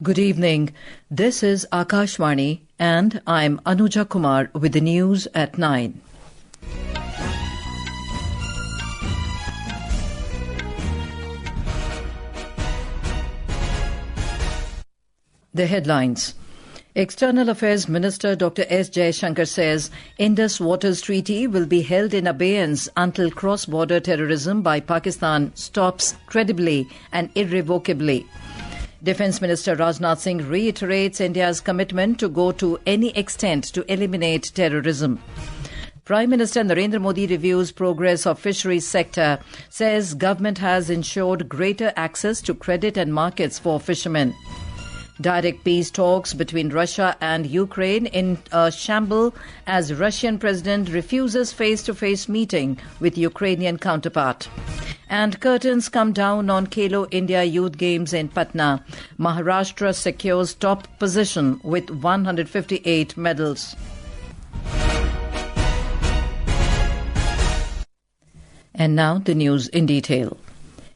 Good evening. This is Akashvani and I'm Anuja Kumar with the news at 9. The headlines. External Affairs Minister Dr. S. Jaishankar says Indus Waters Treaty will be held in abeyance until cross-border terrorism by Pakistan stops credibly and irrevocably. Defence Minister Rajnath Singh reiterates India's commitment to go to any extent to eliminate terrorism. Prime Minister Narendra Modi reviews progress of fisheries sector, says government has ensured greater access to credit and markets for fishermen. Direct peace talks between Russia and Ukraine in a shamble as Russian president refuses face-to-face meeting with Ukrainian counterpart. And curtains come down on Khelo India Youth Games in Patna. Maharashtra secures top position with 158 medals. And now the news in detail.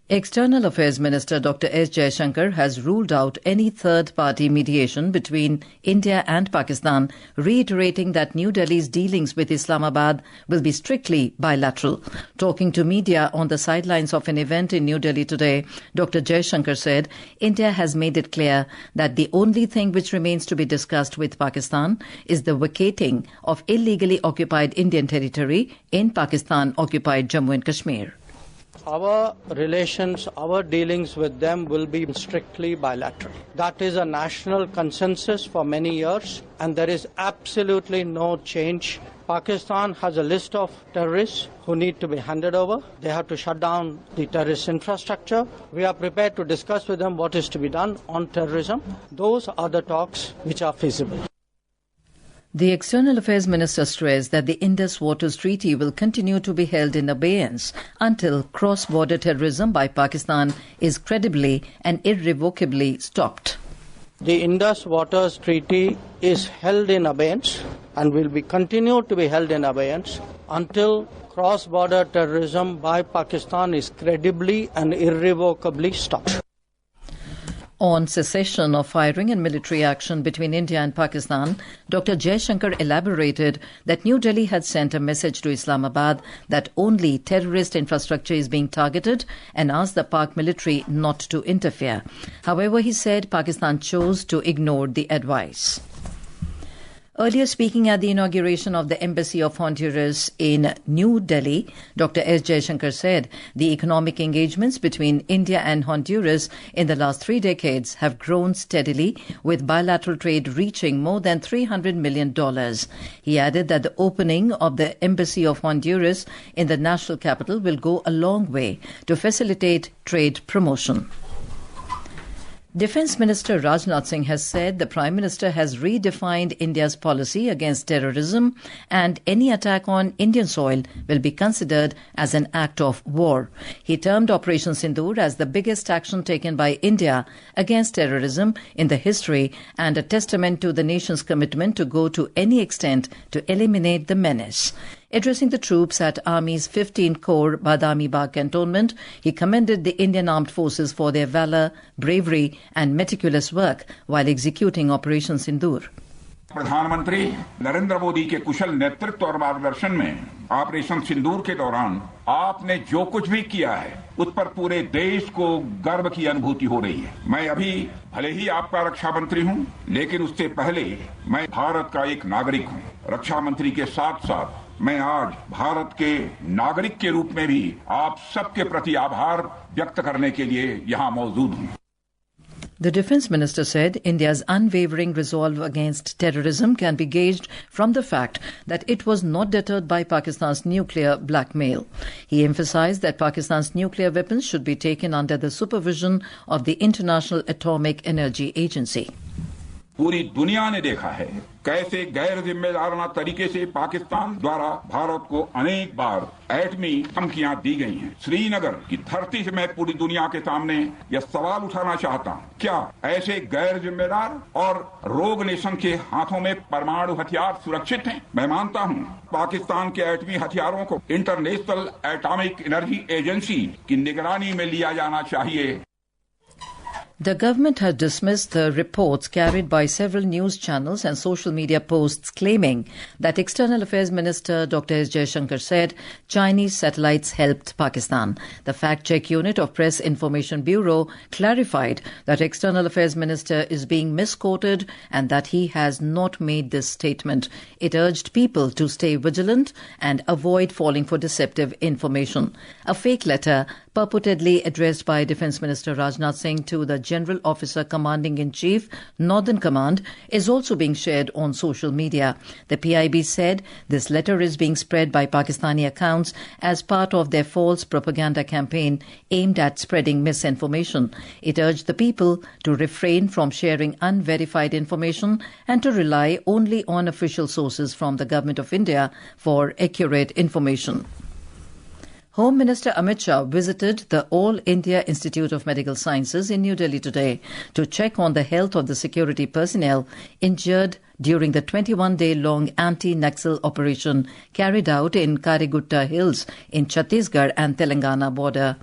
External Affairs Minister Dr. S. Jaishankar has ruled out any third-party mediation between India and Pakistan, reiterating that New Delhi's dealings with Islamabad will be strictly bilateral. Talking to media on the sidelines of an event in New Delhi today, Dr. Jaishankar said India has made it clear that the only thing which remains to be discussed with Pakistan is the vacating of illegally occupied Indian territory in Pakistan-occupied Jammu and Kashmir. Our relations, our dealings with them will be strictly bilateral. That is a national consensus for many years, and there is absolutely no change. Pakistan has a list of terrorists who need to be handed over. They have to shut down the terrorist infrastructure. We are prepared to discuss with them what is to be done on terrorism. Those are the talks which are feasible. The External Affairs Minister stressed that the Indus Waters Treaty will continue to be held in abeyance until cross-border terrorism by Pakistan is credibly and irrevocably stopped. The Indus Waters Treaty is held in abeyance and will be continued to be held in abeyance until cross-border terrorism by Pakistan is credibly and irrevocably stopped. On cessation of firing and military action between India and Pakistan, Dr. Jaishankar elaborated that New Delhi had sent a message to Islamabad that only terrorist infrastructure is being targeted and asked the Pak military not to interfere. However, he said Pakistan chose to ignore the advice. Earlier speaking at the inauguration of the Embassy of Honduras in New Delhi, Dr. S. Jaishankar said the economic engagements between India and Honduras in the last 3 decades have grown steadily, with bilateral trade reaching more than $300 million. He added that the opening of the Embassy of Honduras in the national capital will go a long way to facilitate trade promotion. Defence Minister Rajnath Singh has said the Prime Minister has redefined India's policy against terrorism and any attack on Indian soil will be considered as an act of war. He termed Operation Sindoor as the biggest action taken by India against terrorism in the history and a testament to the nation's commitment to go to any extent to eliminate the menace. Addressing the troops at Army's 15th Corps Badami Bagh cantonment, he commended the Indian Armed Forces for their valour, bravery and meticulous work while executing Operation Sindoor. प्रधानमंत्री नरेंद्र मोदी के कुशल नेतृत्व और मार्गदर्शन में operation सिंदूर के दौरान आपने जो कुछ भी किया है उस पर पूरे देश को गर्व की अनुभूति हो रही है। मैं अभी भले ही आपका रक्षा मंत्री हूं, लेकिन उससे पहले मैं भारत का एक नागरिक हूं। रक्षा मंत्री के साथ साथ मैं आज भारत के नागरिक के रूप में भी आप सबके प्रति आभार व्यक्त करने के लिए यहां मौजूद हूं। The Defence Minister said India's unwavering resolve against terrorism can be gauged from the fact that it was not deterred by Pakistan's nuclear blackmail. He emphasised that Pakistan's nuclear weapons should be taken under the supervision of the International Atomic Energy Agency. पूरी दुनिया ने देखा है कैसे गैर जिम्मेदाराना तरीके से पाकिस्तान द्वारा भारत को अनेक बार एटमी धमकियां दी गई हैं। श्रीनगर की धरती से मैं पूरी दुनिया के सामने यह सवाल उठाना चाहता हूं, क्या ऐसे गैर जिम्मेदार और रोग नेशन के हाथों में परमाणु हथियार सुरक्षित हैं? मैं मानता हूं पाकिस्तान के एटमी हथियारों को इंटरनेशनल एटॉमिक एनर्जी एजेंसी की निगरानी में लिया जाना चाहिए। The government has dismissed the reports carried by several news channels and social media posts claiming that External Affairs Minister Dr. S. Jaishankar said Chinese satellites helped Pakistan. The fact-check unit of Press Information Bureau clarified that External Affairs Minister is being misquoted and that he has not made this statement. It urged people to stay vigilant and avoid falling for deceptive information. A fake letter purportedly addressed by Defence Minister Rajnath Singh to the General Officer Commanding-in-Chief, Northern Command, is also being shared on social media. The PIB said this letter is being spread by Pakistani accounts as part of their false propaganda campaign aimed at spreading misinformation. It urged the people to refrain from sharing unverified information and to rely only on official sources from the Government of India for accurate information. Home Minister Amit Shah visited the All India Institute of Medical Sciences in New Delhi today to check on the health of the security personnel injured during the 21-day-long anti-Naxal operation carried out in Karigutta Hills in Chhattisgarh and Telangana border.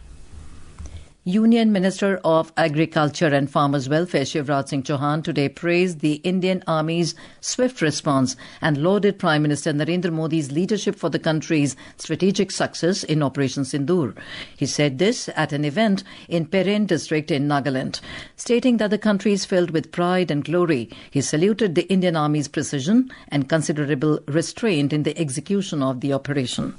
Union Minister of Agriculture and Farmers Welfare Shivraj Singh Chauhan today praised the Indian Army's swift response and lauded Prime Minister Narendra Modi's leadership for the country's strategic success in Operation Sindoor. He said this at an event in Peren district in Nagaland. Stating that the country is filled with pride and glory, he saluted the Indian Army's precision and considerable restraint in the execution of the operation.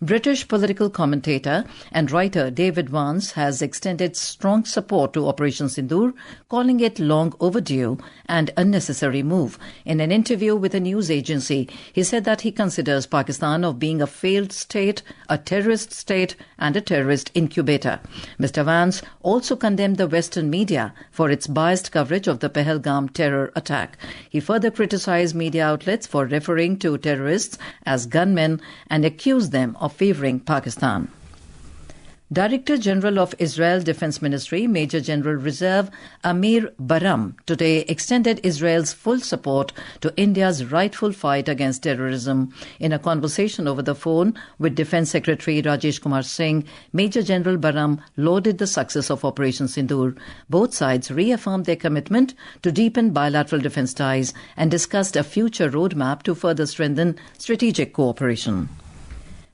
British political commentator and writer David Vance has extended strong support to Operation Sindoor, calling it long overdue and unnecessary move. In an interview with a news agency, he said that he considers Pakistan of being a failed state, a terrorist state and a terrorist incubator. Mr. Vance also condemned the Western media for its biased coverage of the Pahalgam terror attack. He further criticized media outlets for referring to terrorists as gunmen and accused them of favouring Pakistan. Director General of Israel Defence Ministry, Major General Reserve Amir Baram, today extended Israel's full support to India's rightful fight against terrorism. In a conversation over the phone with Defence Secretary Rajesh Kumar Singh, Major General Baram lauded the success of Operation Sindoor. Both sides reaffirmed their commitment to deepen bilateral defence ties and discussed a future roadmap to further strengthen strategic cooperation.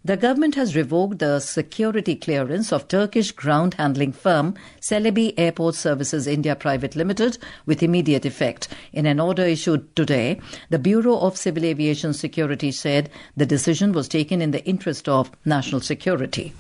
The government has revoked the security clearance of Turkish ground handling firm Celebi Airport Services India Private Limited with immediate effect. In an order issued today, the Bureau of Civil Aviation Security said the decision was taken in the interest of national security.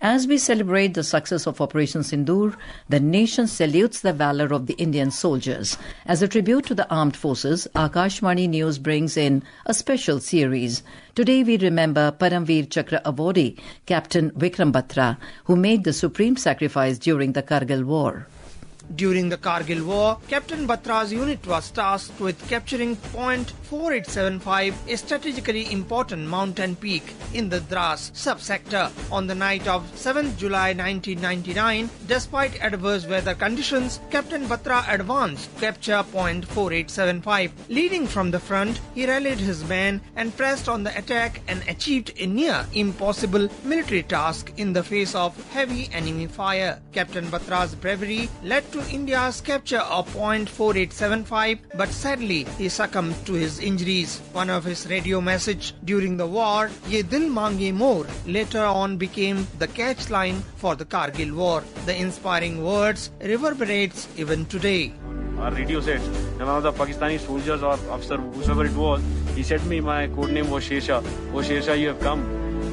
As we celebrate the success of Operation Sindoor, the nation salutes the valour of the Indian soldiers. As a tribute to the armed forces, Akashvani News brings in a special series. Today we remember Paramveer Chakra awardee Captain Vikram Batra, who made the supreme sacrifice during the Kargil War. During the Kargil War, Captain Batra's unit was tasked with capturing Point 4875, a strategically important mountain peak in the Dras subsector. On the night of 7th July 1999, despite adverse weather conditions, Captain Batra advanced to capture Point 4875. Leading from the front, he rallied his men and pressed on the attack and achieved a near impossible military task in the face of heavy enemy fire. Captain Batra's bravery led to India's capture of Point 4875, but sadly he succumbed to his injuries. One of his radio message during the war, "Ye dil mange more," later on became the catch line for the Kargil War. The inspiring words reverberates even today. Our radio said, and one of the Pakistani soldiers or officer, whoever it was, he said to me, my code name was Shersha. Oh Shersha, you have come.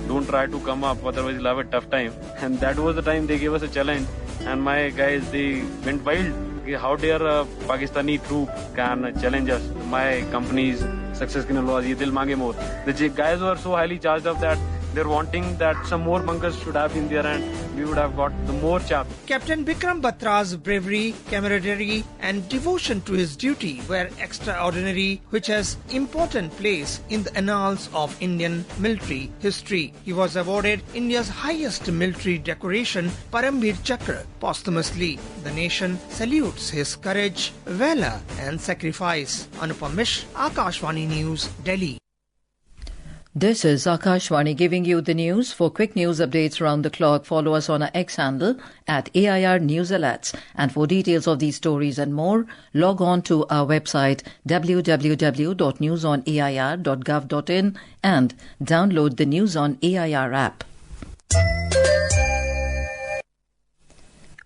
Don't try to come up, otherwise you'll have a tough time. And that was the time they gave us a challenge. And my guys, they went wild. How dare a Pakistani troop can challenge us? My company's success can lose. Ye dil mange more. The guys were so highly charged up that they're wanting that some more bunkers should have been there and we would have got the more chaps. Captain Vikram Batra's bravery, camaraderie and devotion to his duty were extraordinary, which has important place in the annals of Indian military history. He was awarded India's highest military decoration, Paramveer Chakra, posthumously. The nation salutes his courage, valor and sacrifice. Anupam Mishra, Akashvani News, Delhi. This is Akashwani giving you the news. For quick news updates around the clock, follow us on our X handle at AIR News Alerts. And for details of these stories and more, log on to our website www.newsonair.gov.in and download the News on AIR app.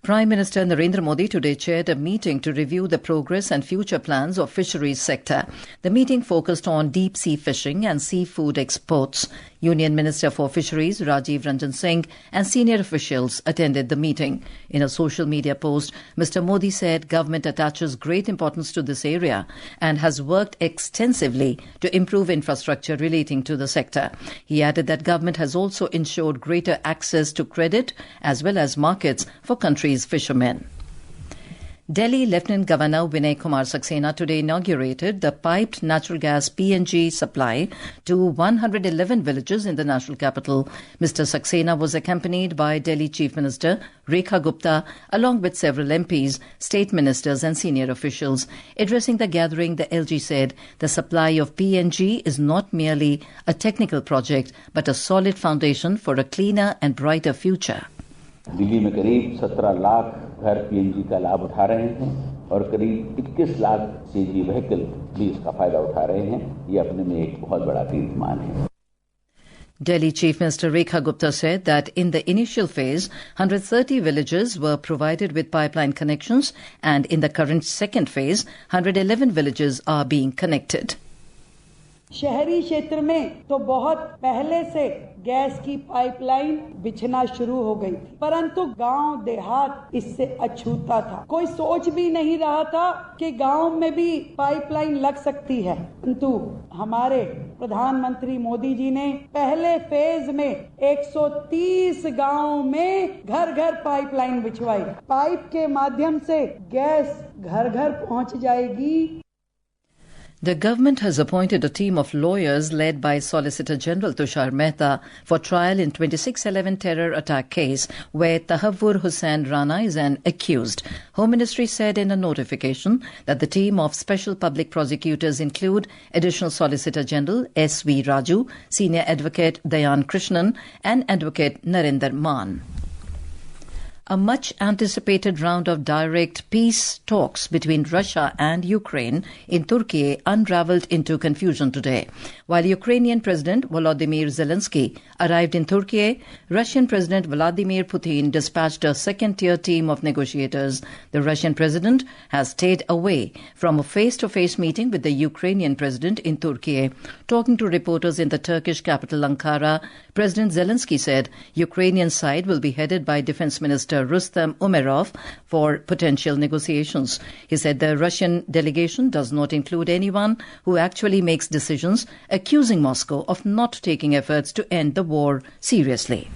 Prime Minister Narendra Modi today chaired a meeting to review the progress and future plans of fisheries sector. The meeting focused on deep-sea fishing and seafood exports. Union Minister for Fisheries Rajiv Ranjan Singh and senior officials attended the meeting. In a social media post, Mr. Modi said government attaches great importance to this area and has worked extensively to improve infrastructure relating to the sector. He added that government has also ensured greater access to credit as well as markets for countries' fishermen. Delhi Lieutenant Governor Vinay Kumar Saxena today inaugurated the piped natural gas PNG supply to 111 villages in the national capital. Mr. Saxena was accompanied by Delhi Chief Minister Rekha Gupta along with several MPs, state ministers and senior officials. Addressing the gathering, the LG said the supply of PNG is not merely a technical project but a solid foundation for a cleaner and brighter future. Delhi में करीब 17 लाख घर PNG का लाभ उठा रहे हैं और करीब 21 लाख सीएनजी व्हीकल भी इसका फायदा उठा रहे हैं। ये अपने में एक बहुत बड़ा कीर्तिमान है। Delhi Chief Minister Rekha Gupta said that in the initial phase, 130 villages were provided with pipeline connections and in the current second phase, 111 villages are being connected. शहरी क्षेत्र में तो बहुत पहले से गैस की पाइपलाइन बिछना शुरू हो गई थी, परंतु गांव देहात इससे अछूता था। कोई सोच भी नहीं रहा था कि गांव में भी पाइपलाइन लग सकती है, परंतु हमारे प्रधानमंत्री मोदी जी ने पहले फेज में 130 गांवों में घर घर पाइपलाइन बिछवाई। पाइप के माध्यम से गैस घर घर पहुंच जाएगी। The government has appointed a team of lawyers led by Solicitor General Tushar Mehta for trial in 26/11 terror attack case where Tahavvur Hussain Rana is an accused. Home Ministry said in a notification that the team of special public prosecutors include Additional Solicitor General S.V. Raju, Senior Advocate Dayan Krishnan and Advocate Narinder Maan. A much-anticipated round of direct peace talks between Russia and Ukraine in Turkey unraveled into confusion today. While Ukrainian President Volodymyr Zelensky arrived in Turkey, Russian President Vladimir Putin dispatched a second-tier team of negotiators. The Russian president has stayed away from a face-to-face meeting with the Ukrainian president in Turkey. Talking to reporters in the Turkish capital Ankara, President Zelensky said Ukrainian side will be headed by Defense Minister Rustem Umerov for potential negotiations. He said the Russian delegation does not include anyone who actually makes decisions, accusing Moscow of not taking efforts to end the war seriously.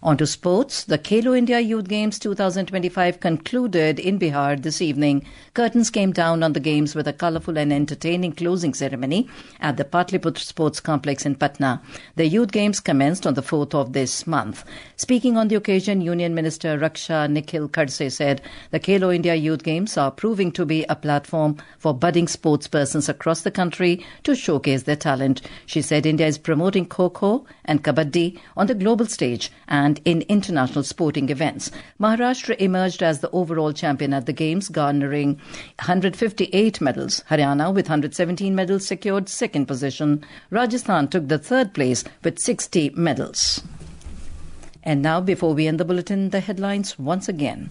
On to sports. The Khelo India Youth Games 2025 concluded in Bihar this evening. Curtains came down on the games with a colourful and entertaining closing ceremony at the Patliputra Sports Complex in Patna. The Youth Games commenced on the 4th of this month. Speaking on the occasion, Union Minister Raksha Nikhil Khadse said the Khelo India Youth Games are proving to be a platform for budding sportspersons across the country to showcase their talent. She said India is promoting Kho-Kho and Kabaddi on the global stage and in international sporting events. Maharashtra emerged as the overall champion at the Games, garnering 158 medals. Haryana, with 117 medals, secured second position. Rajasthan took the third place with 60 medals. And now, before we end the bulletin, the headlines once again.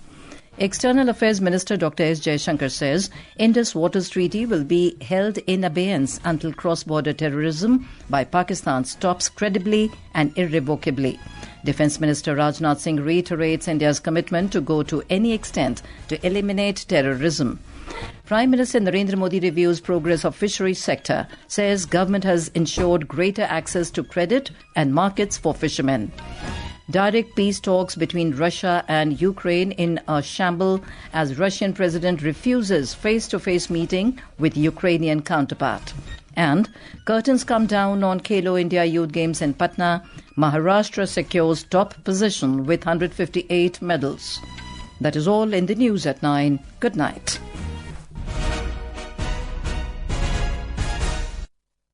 External Affairs Minister Dr. S. Jaishankar says Indus Waters Treaty will be held in abeyance until cross-border terrorism by Pakistan stops credibly and irrevocably. Defence Minister Rajnath Singh reiterates India's commitment to go to any extent to eliminate terrorism. Prime Minister Narendra Modi reviews progress of fisheries sector, says government has ensured greater access to credit and markets for fishermen. Direct peace talks between Russia and Ukraine in a shamble as Russian president refuses face-to-face meeting with Ukrainian counterpart. And curtains come down on Khelo India Youth Games in Patna. Maharashtra secures top position with 158 medals. That is all in the news at 9. Good night.